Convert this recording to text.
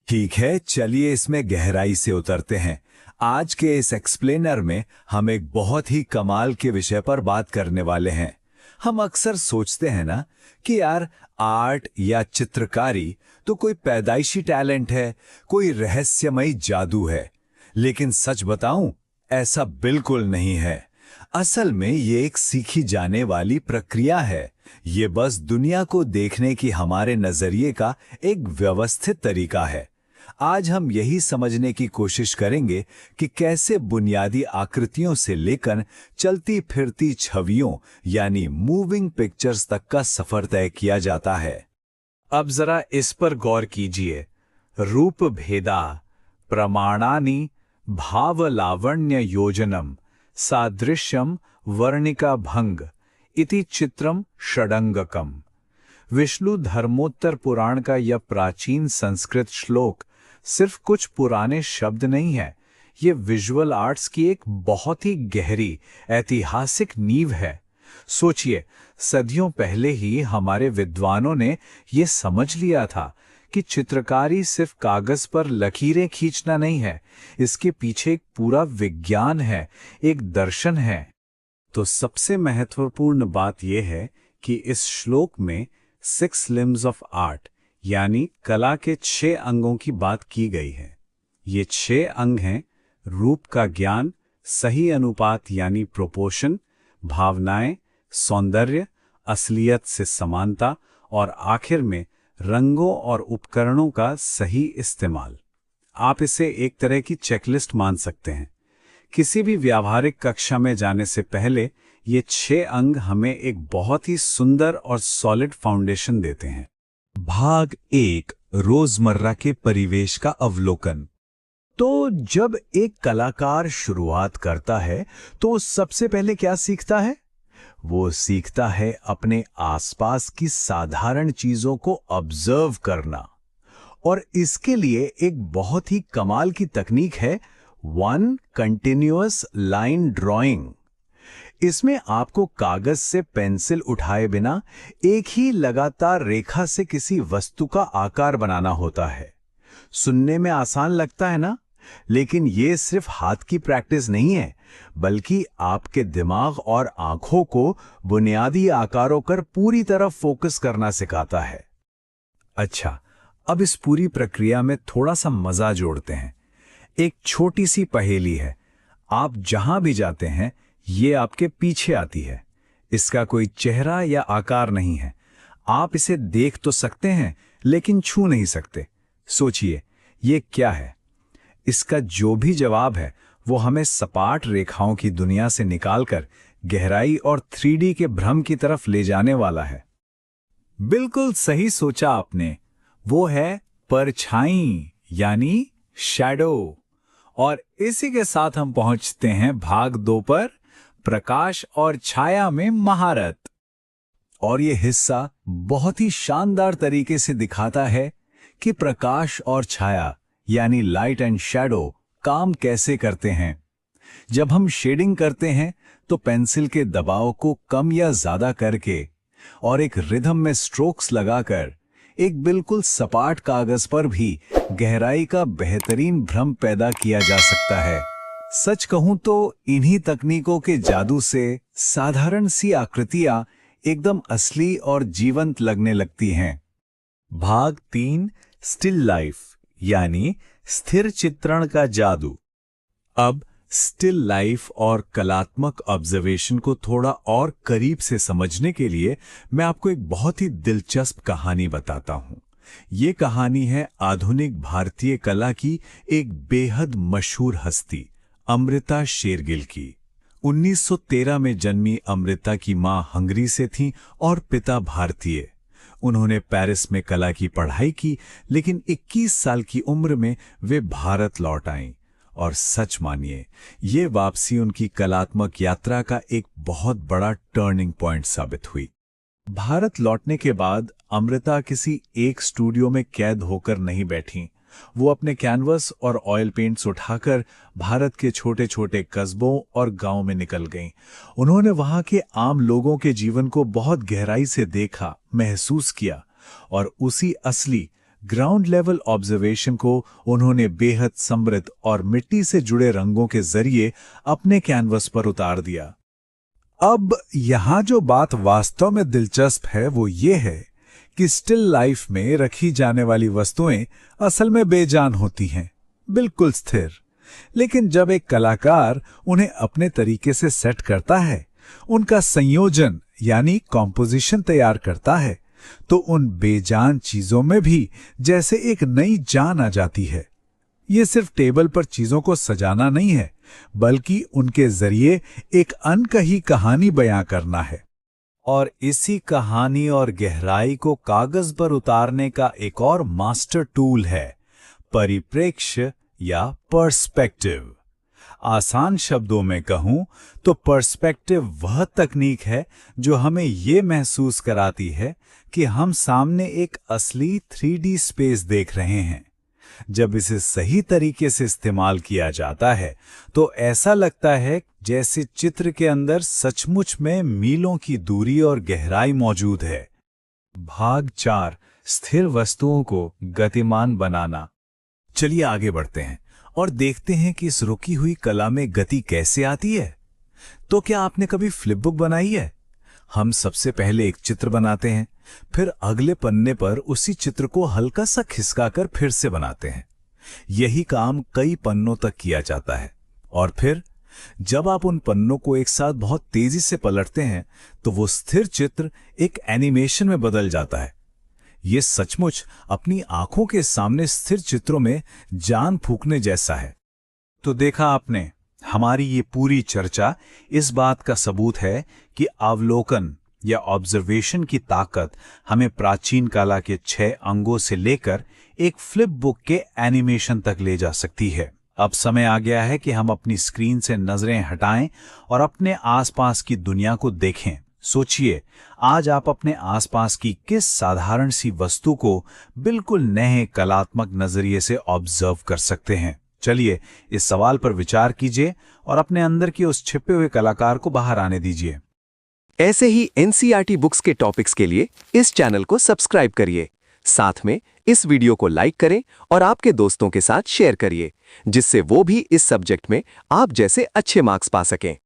ठीक है, चलिए इसमें गहराई से उतरते हैं। आज के इस एक्सप्लेनर में हम एक बहुत ही कमाल के विषय पर बात करने वाले हैं। हम अक्सर सोचते हैं ना कि यार आर्ट या चित्रकारी तो कोई पैदाइशी टैलेंट है, कोई रहस्यमयी जादू है। लेकिन सच बताऊं, ऐसा बिल्कुल नहीं है। असल में ये एक सीखी जाने वाली प्रक्रिया है। ये बस दुनिया को देखने की हमारे नजरिए का एक व्यवस्थित तरीका है। आज हम यही समझने की कोशिश करेंगे कि कैसे बुनियादी आकृतियों से लेकर चलती फिरती छवियों यानी मूविंग पिक्चर्स तक का सफर तय किया जाता है। अब जरा इस पर गौर कीजिए। रूप भेदा प्रमाणानि भावलावण्य योजनम सादृश्यम वर्णिका भंग इति चित्रम षडंगकम। विष्णु धर्मोत्तर पुराण का यह प्राचीन संस्कृत श्लोक सिर्फ कुछ पुराने शब्द नहीं है, ये विजुअल आर्ट्स की एक बहुत ही गहरी ऐतिहासिक नींव है। सोचिए, सदियों पहले ही हमारे विद्वानों ने ये समझ लिया था कि चित्रकारी सिर्फ कागज पर लकीरें खींचना नहीं है, इसके पीछे एक पूरा विज्ञान है, एक दर्शन है। तो सबसे महत्वपूर्ण बात यह है कि इस श्लोक में 6 लिम्स ऑफ आर्ट यानी कला के 6 अंगों की बात की गई है। ये 6 अंग हैं: रूप का ज्ञान, सही अनुपात यानी प्रोपोर्शन, भावनाएं, सौंदर्य, असलियत से समानता और आखिर में रंगों और उपकरणों का सही इस्तेमाल। आप इसे एक तरह की चेकलिस्ट मान सकते हैं। किसी भी व्यावहारिक कक्षा में जाने से पहले ये 6 अंग हमें एक बहुत ही सुंदर और सॉलिड फाउंडेशन देते हैं। भाग 1, रोजमर्रा के परिवेश का अवलोकन। तो जब एक कलाकार शुरुआत करता है तो सबसे पहले क्या सीखता है? वो सीखता है अपने आसपास की साधारण चीजों को ऑब्जर्व करना। और इसके लिए एक बहुत ही कमाल की तकनीक है, वन कंटिन्यूअस लाइन ड्राइंग। इसमें आपको कागज से पेंसिल उठाए बिना एक ही लगातार रेखा से किसी वस्तु का आकार बनाना होता है। सुनने में आसान लगता है ना, लेकिन ये सिर्फ हाथ की प्रैक्टिस नहीं है, बल्कि आपके दिमाग और आंखों को बुनियादी आकारों पर पूरी तरह फोकस करना सिखाता है। अच्छा, अब इस पूरी प्रक्रिया में थोड़ा सा मजा जोड़ते हैं। एक छोटी सी पहेली है। आप जहां भी जाते हैं ये आपके पीछे आती है। इसका कोई चेहरा या आकार नहीं है। आप इसे देख तो सकते हैं लेकिन छू नहीं सकते। सोचिए, ये क्या है? इसका जो भी जवाब है वो हमें सपाट रेखाओं की दुनिया से निकालकर गहराई और 3D के भ्रम की तरफ ले जाने वाला है। बिल्कुल सही सोचा आपने। वो है परछाई यानी शैडो। और इसी के साथ हम पहुंचते हैं भाग 2 पर, प्रकाश और छाया में महारत। और ये हिस्सा बहुत ही शानदार तरीके से दिखाता है कि प्रकाश और छाया यानी लाइट एंड शैडो काम कैसे करते हैं। जब हम शेडिंग करते हैं तो पेंसिल के दबाव को कम या ज्यादा करके और एक रिदम में स्ट्रोक्स लगाकर एक बिल्कुल सपाट कागज पर भी गहराई का बेहतरीन भ्रम पैदा किया जा सकता है। सच कहूं तो इन्हीं तकनीकों के जादू से साधारण सी आकृतियां एकदम असली और जीवंत लगने लगती हैं। भाग 3, स्टिल लाइफ यानी स्थिर चित्रण का जादू। अब स्टिल लाइफ और कलात्मक ऑब्जर्वेशन को थोड़ा और करीब से समझने के लिए मैं आपको एक बहुत ही दिलचस्प कहानी बताता हूं। ये कहानी है आधुनिक भारतीय कला की एक बेहद मशहूर हस्ती अमृता शेरगिल की। 1913 में जन्मी अमृता की मां हंगरी से थीं और पिता भारतीय। उन्होंने पेरिस में कला की पढ़ाई की, लेकिन 21 साल की उम्र में वे भारत लौट आईं। और सच मानिए, ये वापसी उनकी कलात्मक यात्रा का एक बहुत बड़ा टर्निंग पॉइंट साबित हुई। भारत लौटने के बाद अमृता किसी एक स्टूडियो में कैद होकर नहीं बैठीं। वो अपने कैनवस और ऑयल पेंट्स उठाकर भारत के छोटे छोटे कस्बों और गांवों में निकल गईं। उन्होंने वहां के आम लोगों के जीवन को बहुत गहराई से देखा, महसूस किया और उसी असली ग्राउंड लेवल ऑब्जर्वेशन को उन्होंने बेहद समृद्ध और मिट्टी से जुड़े रंगों के जरिए अपने कैनवस पर उतार दिया। अब यहां जो बात वास्तव में दिलचस्प है वो ये है कि स्टिल लाइफ में रखी जाने वाली वस्तुएं असल में बेजान होती हैं, बिल्कुल स्थिर। लेकिन जब एक कलाकार उन्हें अपने तरीके से सेट करता है, उनका संयोजन यानी कॉम्पोजिशन तैयार करता है, तो उन बेजान चीजों में भी जैसे एक नई जान आ जाती है। ये सिर्फ टेबल पर चीजों को सजाना नहीं है, बल्कि उनके जरिए एक अनकही कहानी बयां करना है। और इसी कहानी और गहराई को कागज पर उतारने का एक और मास्टर टूल है परिप्रेक्ष्य या पर्सपेक्टिव। आसान शब्दों में कहूं तो पर्सपेक्टिव वह तकनीक है जो हमें ये महसूस कराती है कि हम सामने एक असली 3D स्पेस देख रहे हैं। जब इसे सही तरीके से इस्तेमाल किया जाता है तो ऐसा लगता है जैसे चित्र के अंदर सचमुच में मीलों की दूरी और गहराई मौजूद है। भाग 4, स्थिर वस्तुओं को गतिमान बनाना। चलिए आगे बढ़ते हैं और देखते हैं कि इस रुकी हुई कला में गति कैसे आती है। तो क्या आपने कभी फ्लिप बुक बनाई है? हम सबसे पहले एक चित्र बनाते हैं, फिर अगले पन्ने पर उसी चित्र को हल्का सा खिसकाकर फिर से बनाते हैं। यही काम कई पन्नों तक किया जाता है और फिर जब आप उन पन्नों को एक साथ बहुत तेजी से पलटते हैं तो वो स्थिर चित्र एक एनिमेशन में बदल जाता है। ये सचमुच अपनी आंखों के सामने स्थिर चित्रों में जान फूंकने जैसा है। तो देखा आपने, हमारी ये पूरी चर्चा इस बात का सबूत है कि अवलोकन या ऑब्जर्वेशन की ताकत हमें प्राचीन कला के 6 अंगों से लेकर एक फ्लिप बुक के एनिमेशन तक ले जा सकती है। अब समय आ गया है कि हम अपनी स्क्रीन से नजरें हटाएं और अपने आसपास की दुनिया को देखें। सोचिए, आज आप अपने आसपास की किस साधारण सी वस्तु को बिल्कुल नए कलात्मक नजरिए से ऑब्जर्व कर सकते हैं। चलिए इस सवाल पर विचार कीजिए और अपने अंदर के उस छिपे हुए कलाकार को बाहर आने दीजिए। ऐसे ही एनसीईआरटी बुक्स के टॉपिक्स के लिए इस चैनल को सब्सक्राइब करिए। साथ में इस वीडियो को लाइक करें और आपके दोस्तों के साथ शेयर करिए, जिससे वो भी इस सब्जेक्ट में आप जैसे अच्छे मार्क्स पा सकें।